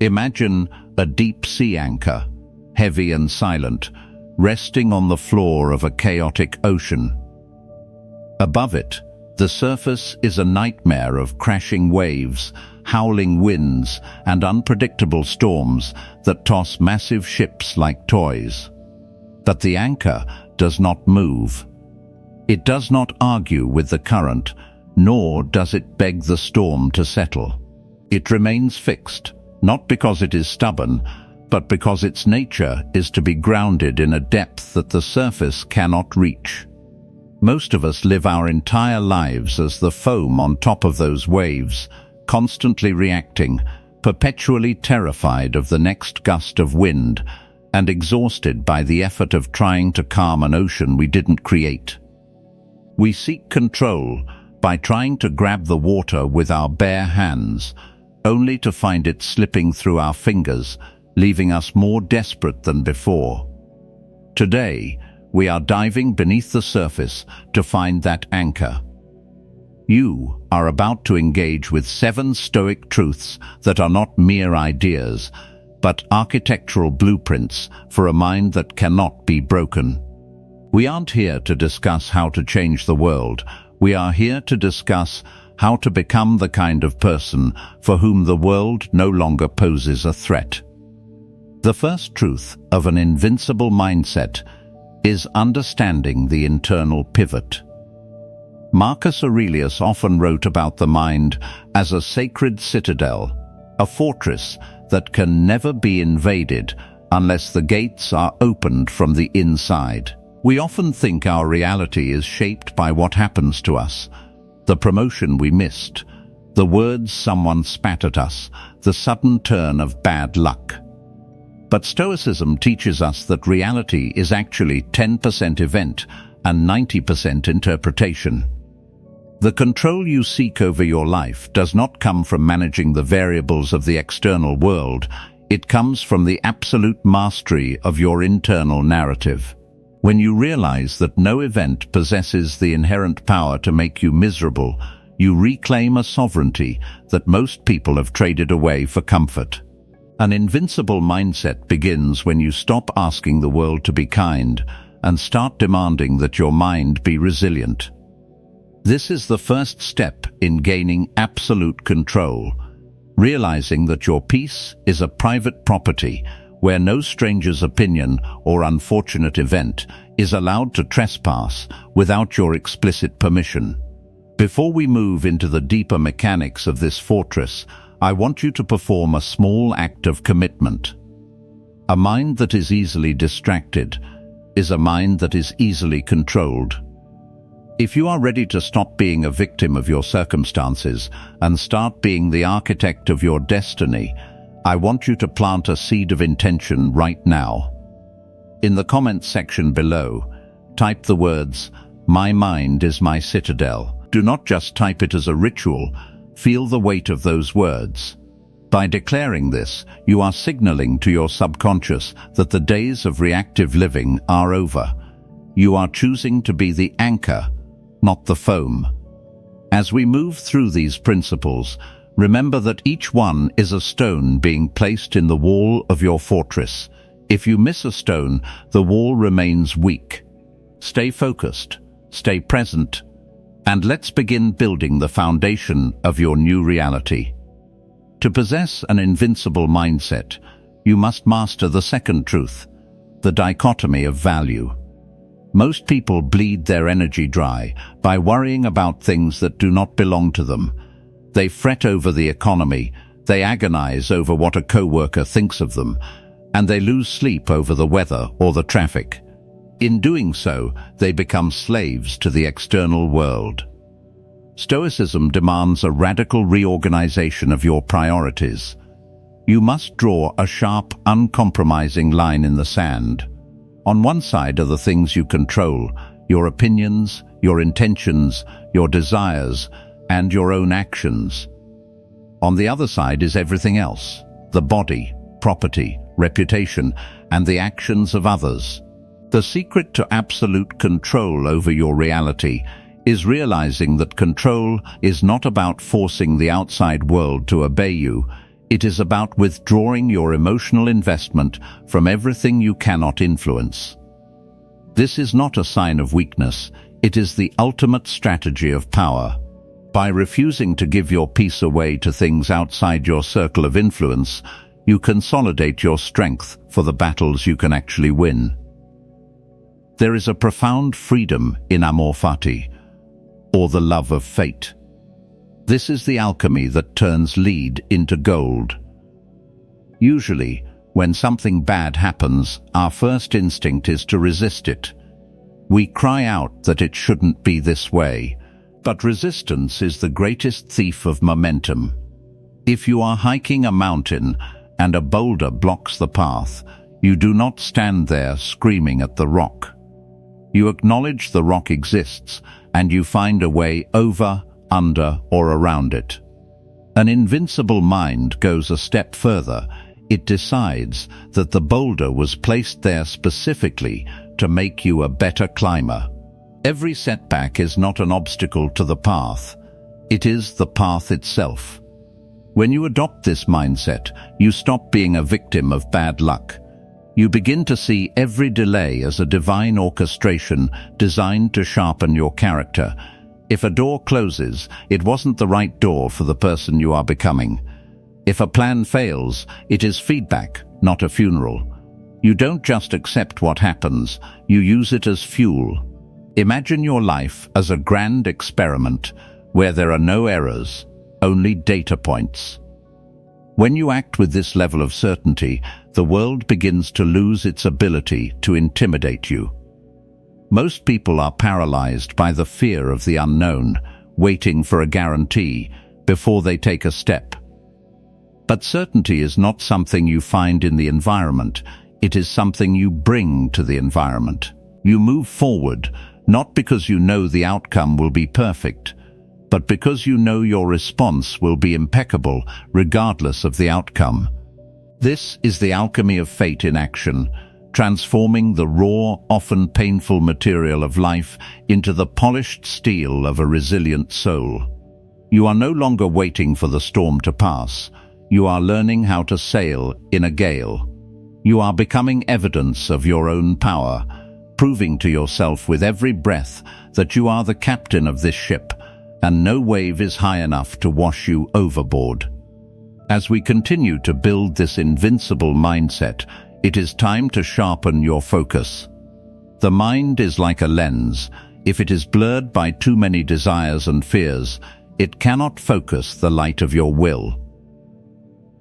Imagine a deep-sea anchor, heavy and silent, resting on the floor of a chaotic ocean. Above it, the surface is a nightmare of crashing waves, howling winds, and unpredictable storms that toss massive ships like toys. But the anchor does not move. It does not argue with the current, nor does it beg the storm to settle. It remains fixed, not because it is stubborn, but because its nature is to be grounded in a depth that the surface cannot reach. Most of us live our entire lives as the foam on top of those waves, constantly reacting, perpetually terrified of the next gust of wind, and exhausted by the effort of trying to calm an ocean we didn't create. We seek control by trying to grab the water with our bare hands, only to find it slipping through our fingers, leaving us more desperate than before. Today, we are diving beneath the surface to find that anchor. You are about to engage with 7 Stoic truths that are not mere ideas, but architectural blueprints for a mind that cannot be broken. We aren't here to discuss how to change the world. We are here to discuss how to become the kind of person for whom the world no longer poses a threat. The first truth of an invincible mindset is understanding the internal pivot. Marcus Aurelius often wrote about the mind as a sacred citadel, a fortress that can never be invaded unless the gates are opened from the inside. We often think our reality is shaped by what happens to us, the promotion we missed, the words someone spat at us, the sudden turn of bad luck. But Stoicism teaches us that reality is actually 10% event and 90% interpretation. The control you seek over your life does not come from managing the variables of the external world. It comes from the absolute mastery of your internal narrative. When you realize that no event possesses the inherent power to make you miserable, you reclaim a sovereignty that most people have traded away for comfort. An invincible mindset begins when you stop asking the world to be kind and start demanding that your mind be resilient. This is the first step in gaining absolute control, realizing that your peace is a private property where no stranger's opinion or unfortunate event is allowed to trespass without your explicit permission. Before we move into the deeper mechanics of this fortress, I want you to perform a small act of commitment. A mind that is easily distracted is a mind that is easily controlled. If you are ready to stop being a victim of your circumstances and start being the architect of your destiny, I want you to plant a seed of intention right now. In the comments section below, type the words, "My mind is my citadel." Do not just type it as a ritual, feel the weight of those words. By declaring this, you are signaling to your subconscious that the days of reactive living are over. You are choosing to be the anchor, not the foam. As we move through these principles, remember that each one is a stone being placed in the wall of your fortress. If you miss a stone, the wall remains weak. Stay focused, stay present, and let's begin building the foundation of your new reality. To possess an invincible mindset, you must master the second truth, the dichotomy of value. Most people bleed their energy dry by worrying about things that do not belong to them. They fret over the economy, they agonize over what a coworker thinks of them, and they lose sleep over the weather or the traffic. In doing so, they become slaves to the external world. Stoicism demands a radical reorganization of your priorities. You must draw a sharp, uncompromising line in the sand. On one side are the things you control, your opinions, your intentions, your desires, and your own actions. On the other side is everything else, the body, property, reputation, and the actions of others. The secret to absolute control over your reality is realizing that control is not about forcing the outside world to obey you. It is about withdrawing your emotional investment from everything you cannot influence. This is not a sign of weakness, it is the ultimate strategy of power. By refusing to give your peace away to things outside your circle of influence, you consolidate your strength for the battles you can actually win. There is a profound freedom in amor fati, or the love of fate. This is the alchemy that turns lead into gold. Usually, when something bad happens, our first instinct is to resist it. We cry out that it shouldn't be this way, but resistance is the greatest thief of momentum. If you are hiking a mountain and a boulder blocks the path, you do not stand there screaming at the rock. You acknowledge the rock exists, and you find a way over, under, or around it. An invincible mind goes a step further. It decides that the boulder was placed there specifically to make you a better climber. Every setback is not an obstacle to the path. It is the path itself. When you adopt this mindset, you stop being a victim of bad luck. You begin to see every delay as a divine orchestration designed to sharpen your character. If a door closes, it wasn't the right door for the person you are becoming. If a plan fails, it is feedback, not a funeral. You don't just accept what happens, you use it as fuel. Imagine your life as a grand experiment where there are no errors, only data points. When you act with this level of certainty, the world begins to lose its ability to intimidate you. Most people are paralyzed by the fear of the unknown, waiting for a guarantee before they take a step. But certainty is not something you find in the environment, it is something you bring to the environment. You move forward, not because you know the outcome will be perfect, but because you know your response will be impeccable regardless of the outcome. This is the alchemy of fate in action, transforming the raw, often painful material of life into the polished steel of a resilient soul. You are no longer waiting for the storm to pass. You are learning how to sail in a gale. You are becoming evidence of your own power, proving to yourself with every breath that you are the captain of this ship, and no wave is high enough to wash you overboard. As we continue to build this invincible mindset, it is time to sharpen your focus. The mind is like a lens. If it is blurred by too many desires and fears, it cannot focus the light of your will.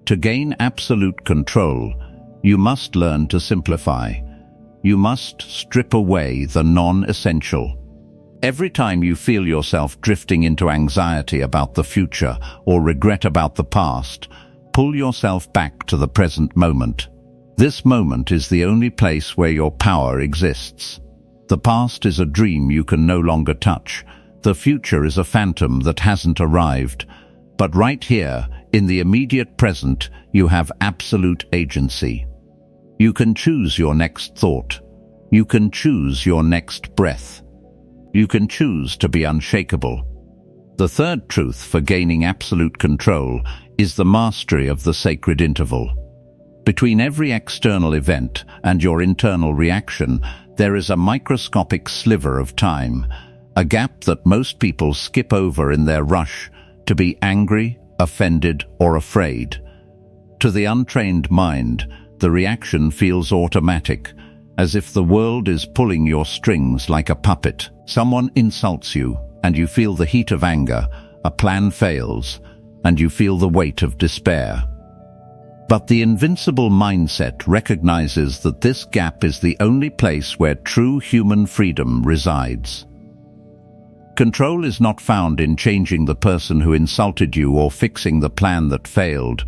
To gain absolute control, you must learn to simplify. You must strip away the non-essential. Every time you feel yourself drifting into anxiety about the future or regret about the past, pull yourself back to the present moment. This moment is the only place where your power exists. The past is a dream you can no longer touch. The future is a phantom that hasn't arrived. But right here, in the immediate present, you have absolute agency. You can choose your next thought. You can choose your next breath. You can choose to be unshakable. The third truth for gaining absolute control is the mastery of the sacred interval. Between every external event and your internal reaction, there is a microscopic sliver of time, a gap that most people skip over in their rush to be angry, offended, or afraid. To the untrained mind, the reaction feels automatic, as if the world is pulling your strings like a puppet. Someone insults you, and you feel the heat of anger. A plan fails, and you feel the weight of despair. But the invincible mindset recognizes that this gap is the only place where true human freedom resides. Control is not found in changing the person who insulted you or fixing the plan that failed.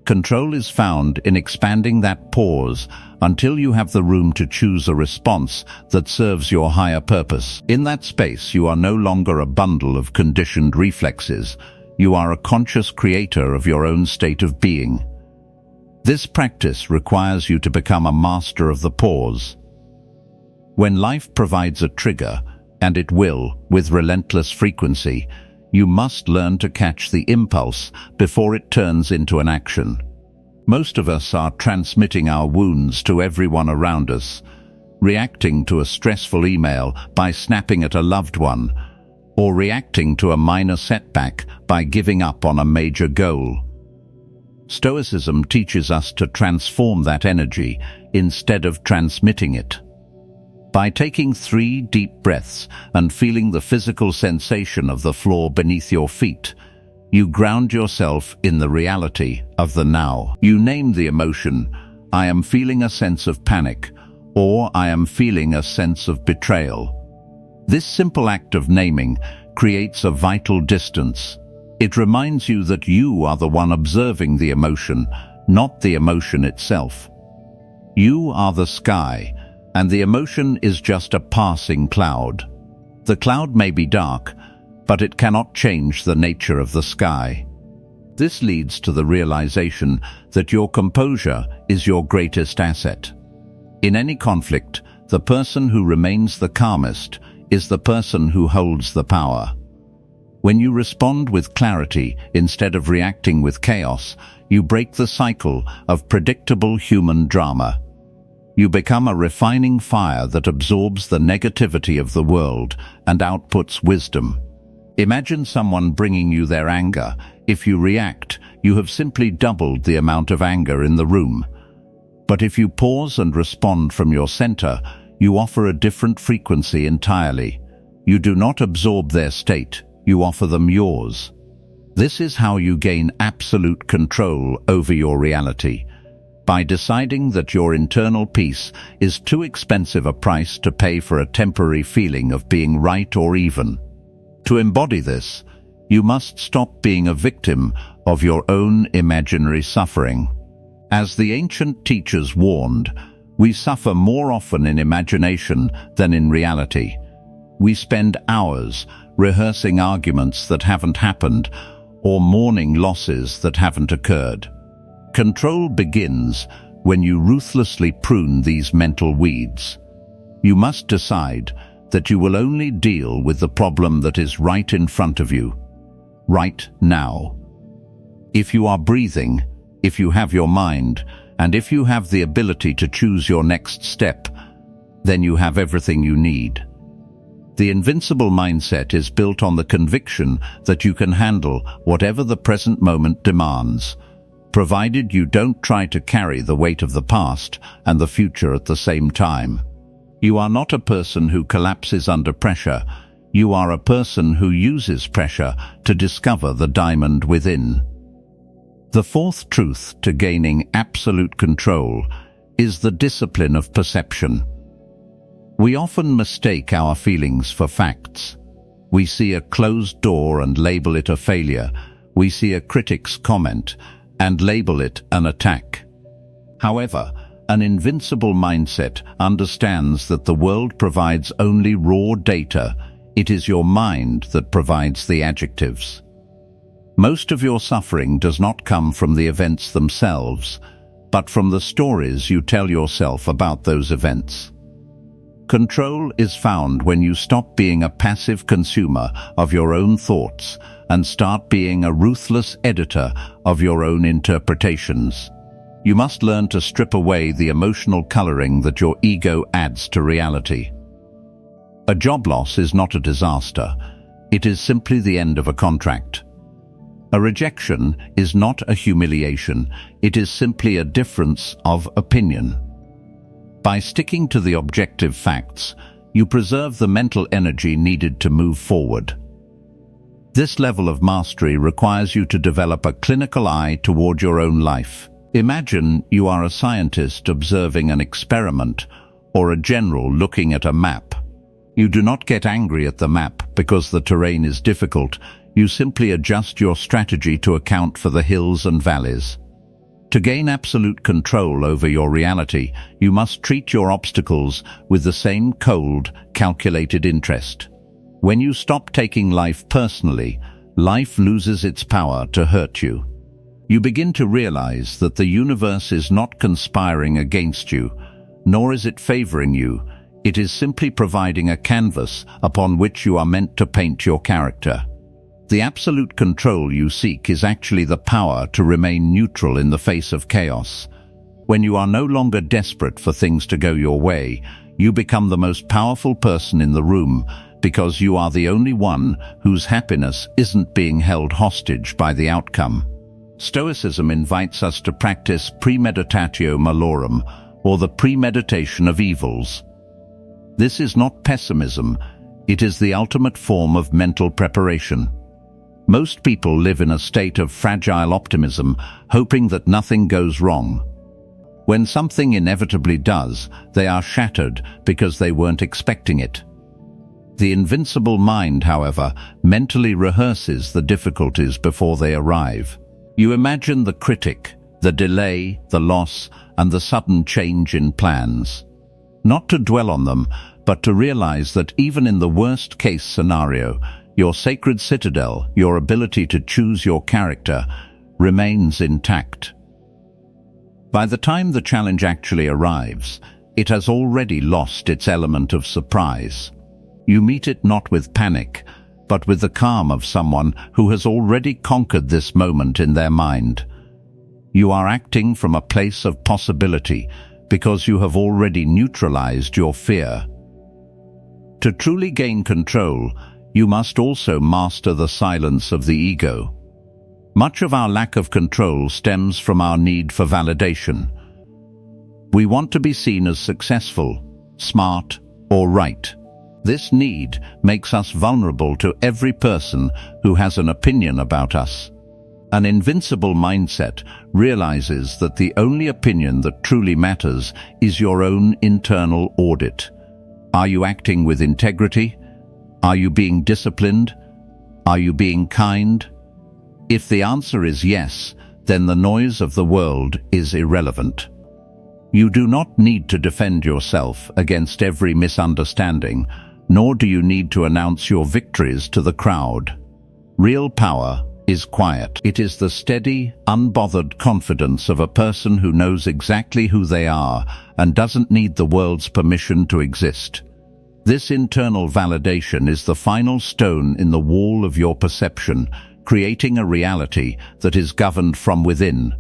Control is found in expanding that pause until you have the room to choose a response that serves your higher purpose. In that space, you are no longer a bundle of conditioned reflexes. You are a conscious creator of your own state of being. This practice requires you to become a master of the pause. When life provides a trigger, and it will, with relentless frequency, you must learn to catch the impulse before it turns into an action. Most of us are transmitting our wounds to everyone around us, reacting to a stressful email by snapping at a loved one, or reacting to a minor setback by giving up on a major goal. Stoicism teaches us to transform that energy instead of transmitting it. By taking 3 deep breaths and feeling the physical sensation of the floor beneath your feet, you ground yourself in the reality of the now. You name the emotion, I am feeling a sense of panic, or I am feeling a sense of betrayal. This simple act of naming creates a vital distance. It reminds you that you are the one observing the emotion, not the emotion itself. You are the sky, and the emotion is just a passing cloud. The cloud may be dark, but it cannot change the nature of the sky. This leads to the realization that your composure is your greatest asset. In any conflict, the person who remains the calmest is the person who holds the power. When you respond with clarity instead of reacting with chaos, you break the cycle of predictable human drama. You become a refining fire that absorbs the negativity of the world and outputs wisdom. Imagine someone bringing you their anger. If you react, you have simply doubled the amount of anger in the room. But if you pause and respond from your center, you offer a different frequency entirely. You do not absorb their state, you offer them yours. This is how you gain absolute control over your reality. By deciding that your internal peace is too expensive a price to pay for a temporary feeling of being right or even. To embody this, you must stop being a victim of your own imaginary suffering. As the ancient teachers warned, we suffer more often in imagination than in reality. We spend hours rehearsing arguments that haven't happened or mourning losses that haven't occurred. Control begins when you ruthlessly prune these mental weeds. You must decide that you will only deal with the problem that is right in front of you, right now. If you are breathing, if you have your mind, and if you have the ability to choose your next step, then you have everything you need. The invincible mindset is built on the conviction that you can handle whatever the present moment demands, provided you don't try to carry the weight of the past and the future at the same time. You are not a person who collapses under pressure. You are a person who uses pressure to discover the diamond within. The fourth truth to gaining absolute control is the discipline of perception. We often mistake our feelings for facts. We see a closed door and label it a failure. We see a critic's comment and label it an attack. However, an invincible mindset understands that the world provides only raw data. It is your mind that provides the adjectives. Most of your suffering does not come from the events themselves, but from the stories you tell yourself about those events. Control is found when you stop being a passive consumer of your own thoughts and start being a ruthless editor of your own interpretations. You must learn to strip away the emotional coloring that your ego adds to reality. A job loss is not a disaster. It is simply the end of a contract. A rejection is not a humiliation. It is simply a difference of opinion. By sticking to the objective facts, you preserve the mental energy needed to move forward. This level of mastery requires you to develop a clinical eye toward your own life. Imagine you are a scientist observing an experiment or a general looking at a map. You do not get angry at the map because the terrain is difficult. You simply adjust your strategy to account for the hills and valleys. To gain absolute control over your reality, you must treat your obstacles with the same cold, calculated interest. When you stop taking life personally, life loses its power to hurt you. You begin to realize that the universe is not conspiring against you, nor is it favoring you. It is simply providing a canvas upon which you are meant to paint your character. The absolute control you seek is actually the power to remain neutral in the face of chaos. When you are no longer desperate for things to go your way, you become the most powerful person in the room because you are the only one whose happiness isn't being held hostage by the outcome. Stoicism invites us to practice premeditatio malorum, or the premeditation of evils. This is not pessimism, it is the ultimate form of mental preparation. Most people live in a state of fragile optimism, hoping that nothing goes wrong. When something inevitably does, they are shattered because they weren't expecting it. The invincible mind, however, mentally rehearses the difficulties before they arrive. You imagine the critic, the delay, the loss, and the sudden change in plans. Not to dwell on them, but to realize that even in the worst-case scenario, your sacred citadel, your ability to choose your character, remains intact. By the time the challenge actually arrives, it has already lost its element of surprise. You meet it not with panic, but with the calm of someone who has already conquered this moment in their mind. You are acting from a place of possibility because you have already neutralized your fear. To truly gain control, you must also master the silence of the ego. Much of our lack of control stems from our need for validation. We want to be seen as successful, smart, or right. This need makes us vulnerable to every person who has an opinion about us. An invincible mindset realizes that the only opinion that truly matters is your own internal audit. Are you acting with integrity? Are you being disciplined? Are you being kind? If the answer is yes, then the noise of the world is irrelevant. You do not need to defend yourself against every misunderstanding, nor do you need to announce your victories to the crowd. Real power is quiet. It is the steady, unbothered confidence of a person who knows exactly who they are and doesn't need the world's permission to exist. This internal validation is the final stone in the wall of your perception, creating a reality that is governed from within,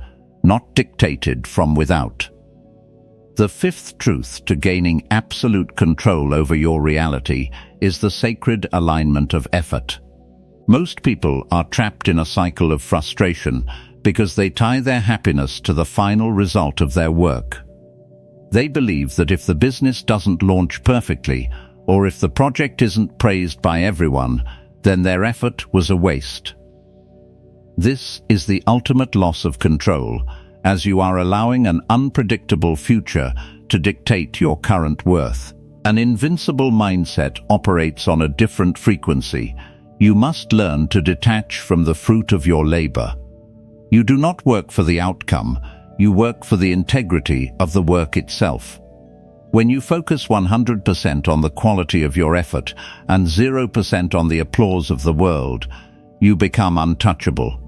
not dictated from without. The fifth truth to gaining absolute control over your reality is the sacred alignment of effort. Most people are trapped in a cycle of frustration because they tie their happiness to the final result of their work. They believe that if the business doesn't launch perfectly, or if the project isn't praised by everyone, then their effort was a waste. This is the ultimate loss of control, as you are allowing an unpredictable future to dictate your current worth. An invincible mindset operates on a different frequency. You must learn to detach from the fruit of your labor. You do not work for the outcome, you work for the integrity of the work itself. When you focus 100% on the quality of your effort and 0% on the applause of the world, you become untouchable.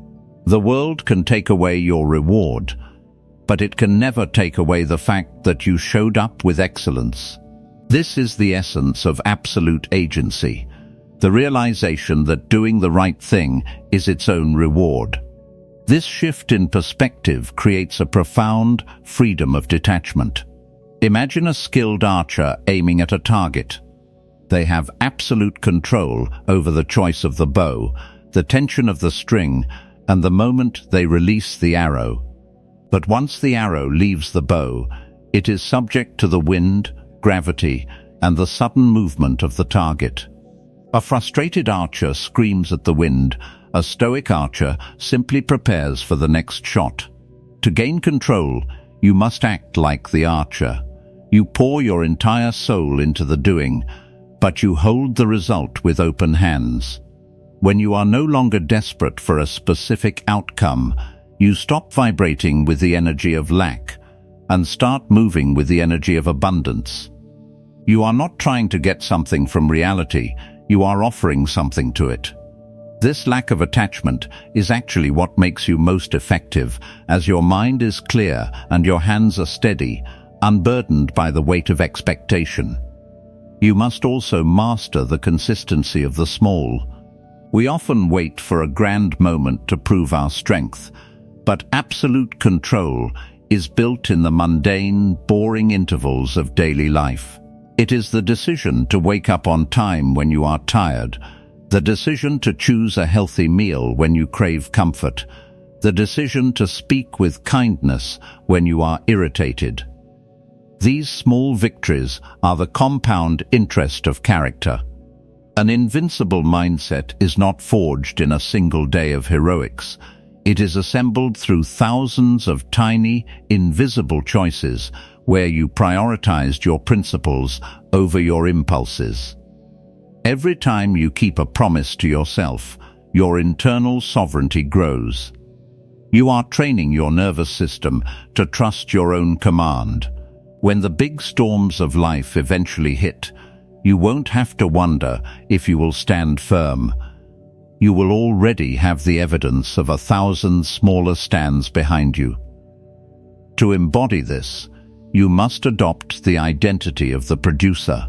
The world can take away your reward, but it can never take away the fact that you showed up with excellence. This is the essence of absolute agency, the realization that doing the right thing is its own reward. This shift in perspective creates a profound freedom of detachment. Imagine a skilled archer aiming at a target. They have absolute control over the choice of the bow, the tension of the string, and the moment they release the arrow. But once the arrow leaves the bow, it is subject to the wind, gravity, and the sudden movement of the target. A frustrated archer screams at the wind. A stoic archer simply prepares for the next shot. To gain control, you must act like the archer. You pour your entire soul into the doing, but you hold the result with open hands. When you are no longer desperate for a specific outcome, you stop vibrating with the energy of lack and start moving with the energy of abundance. You are not trying to get something from reality, you are offering something to it. This lack of attachment is actually what makes you most effective, as your mind is clear and your hands are steady, unburdened by the weight of expectation. You must also master the consistency of the small. We often wait for a grand moment to prove our strength, but absolute control is built in the mundane, boring intervals of daily life. It is the decision to wake up on time when you are tired, the decision to choose a healthy meal when you crave comfort, the decision to speak with kindness when you are irritated. These small victories are the compound interest of character. An invincible mindset is not forged in a single day of heroics. It is assembled through thousands of tiny, invisible choices where you prioritized your principles over your impulses. Every time you keep a promise to yourself, your internal sovereignty grows. You are training your nervous system to trust your own command. When the big storms of life eventually hit, you won't have to wonder if you will stand firm. You will already have the evidence of 1,000 smaller stands behind you. To embody this, you must adopt the identity of the producer.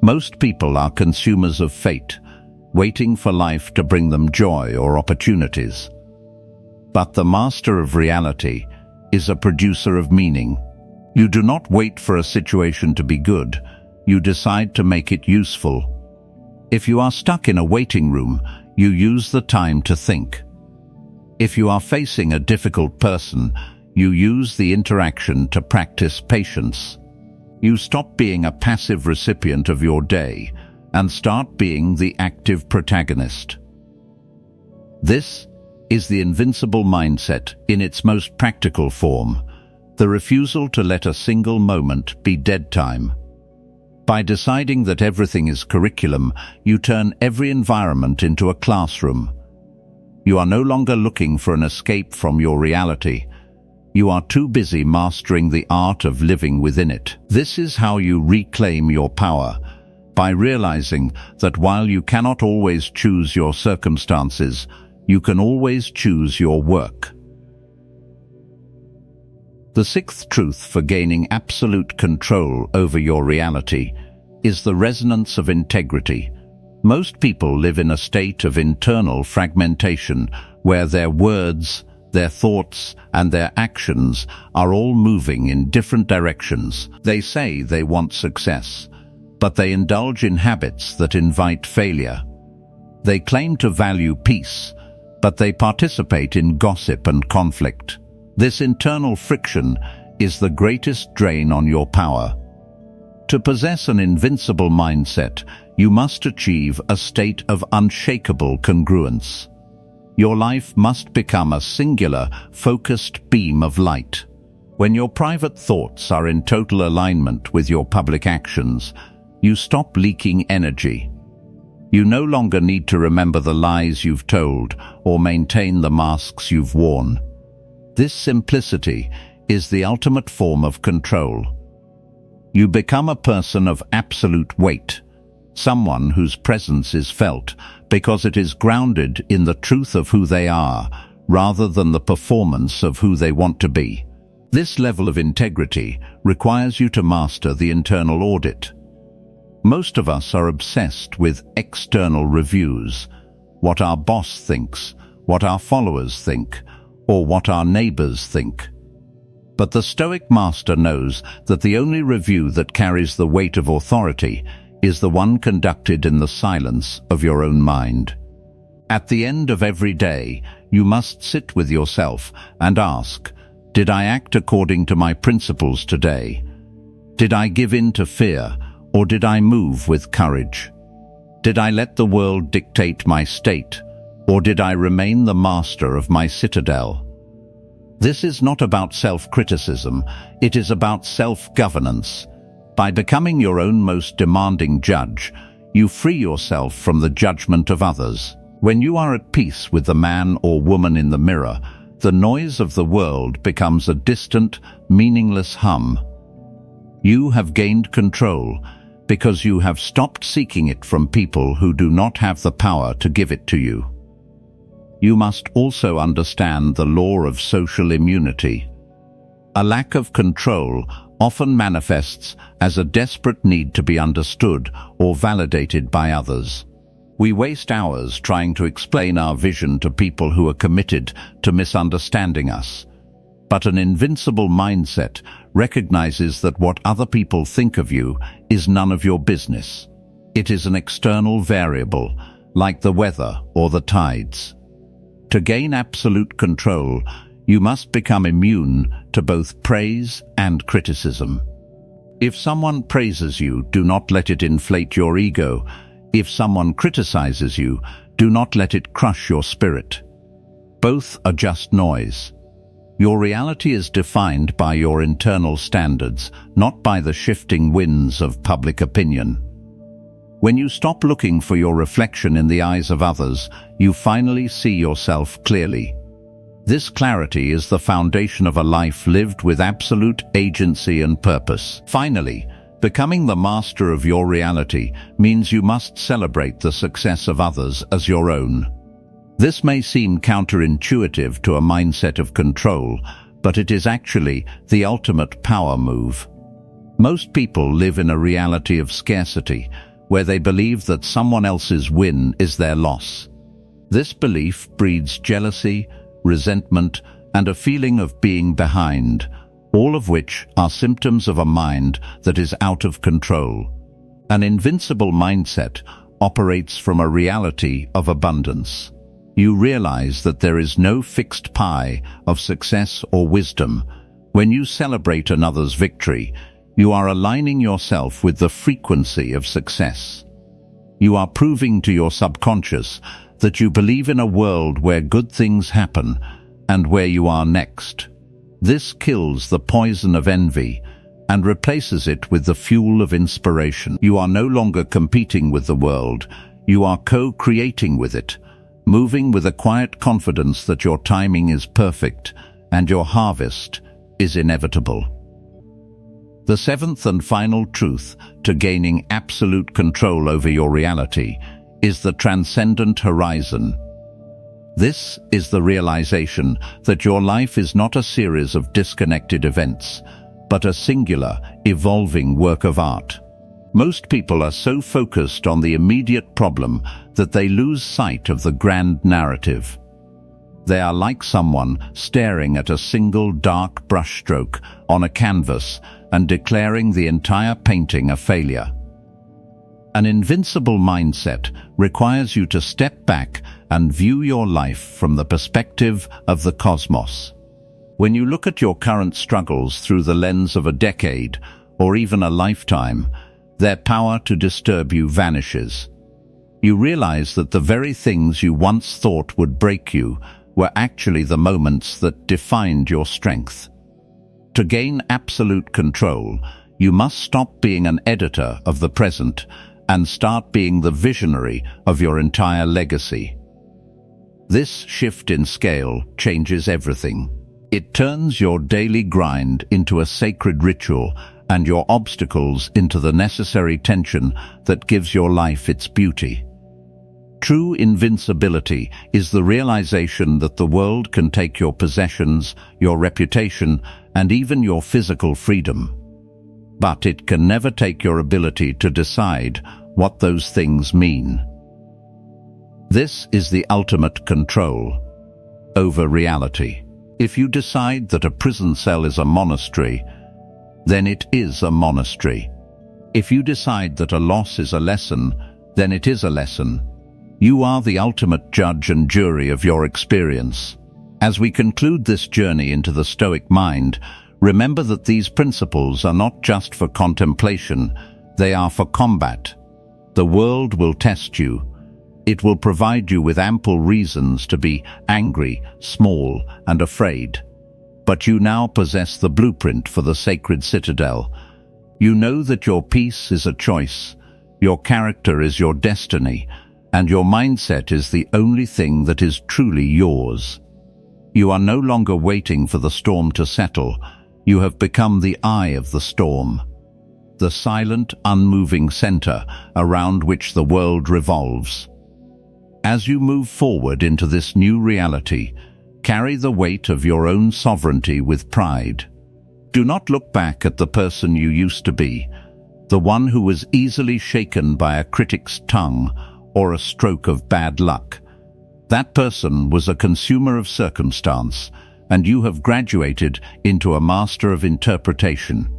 Most people are consumers of fate, waiting for life to bring them joy or opportunities. But the master of reality is a producer of meaning. You do not wait for a situation to be good, you decide to make it useful. If you are stuck in a waiting room, you use the time to think. If you are facing a difficult person, you use the interaction to practice patience. You stop being a passive recipient of your day and start being the active protagonist. This is the invincible mindset in its most practical form, the refusal to let a single moment be dead time. By deciding that everything is curriculum, you turn every environment into a classroom. You are no longer looking for an escape from your reality. You are too busy mastering the art of living within it. This is how you reclaim your power, by realizing that while you cannot always choose your circumstances, you can always choose your work. The sixth truth for gaining absolute control over your reality is the resonance of integrity. Most people live in a state of internal fragmentation where their words, their thoughts, and their actions are all moving in different directions. They say they want success, but they indulge in habits that invite failure. They claim to value peace, but they participate in gossip and conflict. This internal friction is the greatest drain on your power. To possess an invincible mindset, you must achieve a state of unshakable congruence. Your life must become a singular, focused beam of light. When your private thoughts are in total alignment with your public actions, you stop leaking energy. You no longer need to remember the lies you've told or maintain the masks you've worn. This simplicity is the ultimate form of control. You become a person of absolute weight, someone whose presence is felt because it is grounded in the truth of who they are, rather than the performance of who they want to be. This level of integrity requires you to master the internal audit. Most of us are obsessed with external reviews, what our boss thinks, what our followers think, or what our neighbors think. But the Stoic master knows that the only review that carries the weight of authority is the one conducted in the silence of your own mind. At the end of every day, you must sit with yourself and ask, did I act according to my principles today? Did I give in to fear, or did I move with courage? Did I let the world dictate my state, or did I remain the master of my citadel? This is not about self-criticism, it is about self-governance. By becoming your own most demanding judge, you free yourself from the judgment of others. When you are at peace with the man or woman in the mirror, the noise of the world becomes a distant, meaningless hum. You have gained control because you have stopped seeking it from people who do not have the power to give it to you. You must also understand the law of social immunity. A lack of control often manifests as a desperate need to be understood or validated by others. We waste hours trying to explain our vision to people who are committed to misunderstanding us. But an invincible mindset recognizes that what other people think of you is none of your business. It is an external variable, like the weather or the tides. To gain absolute control, you must become immune to both praise and criticism. If someone praises you, do not let it inflate your ego. If someone criticizes you, do not let it crush your spirit. Both are just noise. Your reality is defined by your internal standards, not by the shifting winds of public opinion. When you stop looking for your reflection in the eyes of others, you finally see yourself clearly. This clarity is the foundation of a life lived with absolute agency and purpose. Finally, becoming the master of your reality means you must celebrate the success of others as your own. This may seem counterintuitive to a mindset of control, but it is actually the ultimate power move. Most people live in a reality of scarcity, where they believe that someone else's win is their loss. This belief breeds jealousy, resentment, and a feeling of being behind, all of which are symptoms of a mind that is out of control. An invincible mindset operates from a reality of abundance. You realize that there is no fixed pie of success or wisdom. When you celebrate another's victory, you are aligning yourself with the frequency of success. You are proving to your subconscious that you believe in a world where good things happen and where you are next. This kills the poison of envy and replaces it with the fuel of inspiration. You are no longer competing with the world. You are co-creating with it, moving with a quiet confidence that your timing is perfect and your harvest is inevitable. The seventh and final truth to gaining absolute control over your reality is the transcendent horizon. This is the realization that your life is not a series of disconnected events, but a singular, evolving work of art. Most people are so focused on the immediate problem that they lose sight of the grand narrative. They are like someone staring at a single dark brushstroke on a canvas and declaring the entire painting a failure. An invincible mindset requires you to step back and view your life from the perspective of the cosmos. When you look at your current struggles through the lens of a decade or even a lifetime, their power to disturb you vanishes. You realize that the very things you once thought would break you were actually the moments that defined your strength. To gain absolute control, you must stop being an editor of the present and start being the visionary of your entire legacy. This shift in scale changes everything. It turns your daily grind into a sacred ritual and your obstacles into the necessary tension that gives your life its beauty. True invincibility is the realization that the world can take your possessions, your reputation, and even your physical freedom. But it can never take your ability to decide what those things mean. This is the ultimate control over reality. If you decide that a prison cell is a monastery, then it is a monastery. If you decide that a loss is a lesson, then it is a lesson. You are the ultimate judge and jury of your experience. As we conclude this journey into the Stoic mind, remember that these principles are not just for contemplation, they are for combat. The world will test you. It will provide you with ample reasons to be angry, small, and afraid. But you now possess the blueprint for the sacred citadel. You know that your peace is a choice, your character is your destiny, and your mindset is the only thing that is truly yours. You are no longer waiting for the storm to settle. You have become the eye of the storm, the silent, unmoving center around which the world revolves. As you move forward into this new reality, carry the weight of your own sovereignty with pride. Do not look back at the person you used to be, the one who was easily shaken by a critic's tongue, or a stroke of bad luck. That person was a consumer of circumstance, and you have graduated into a master of interpretation.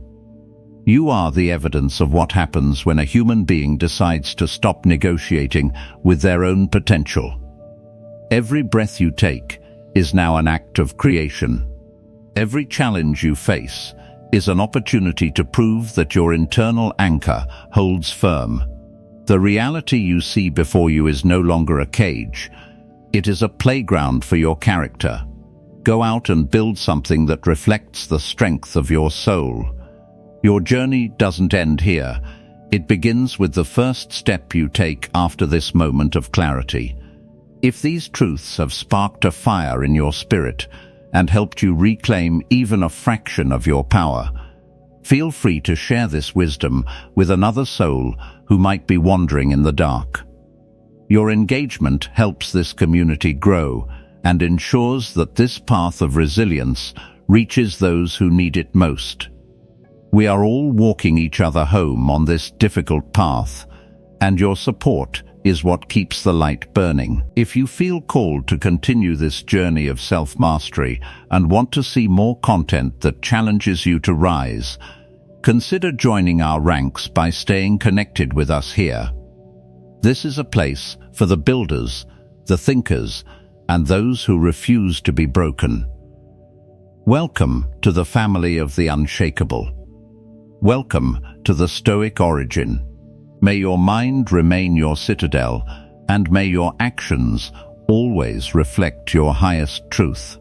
You are the evidence of what happens when a human being decides to stop negotiating with their own potential. Every breath you take is now an act of creation. Every challenge you face is an opportunity to prove that your internal anchor holds firm. The reality you see before you is no longer a cage. It is a playground for your character. Go out and build something that reflects the strength of your soul. Your journey doesn't end here. It begins with the first step you take after this moment of clarity. If these truths have sparked a fire in your spirit and helped you reclaim even a fraction of your power, feel free to share this wisdom with another soul who might be wandering in the dark. Your engagement helps this community grow and ensures that this path of resilience reaches those who need it most. We are all walking each other home on this difficult path, and your support is what keeps the light burning. If you feel called to continue this journey of self-mastery and want to see more content that challenges you to rise, consider joining our ranks by staying connected with us here. This is a place for the builders, the thinkers, and those who refuse to be broken. Welcome to the family of the unshakable. Welcome to the Stoic origin. May your mind remain your citadel, and may your actions always reflect your highest truth.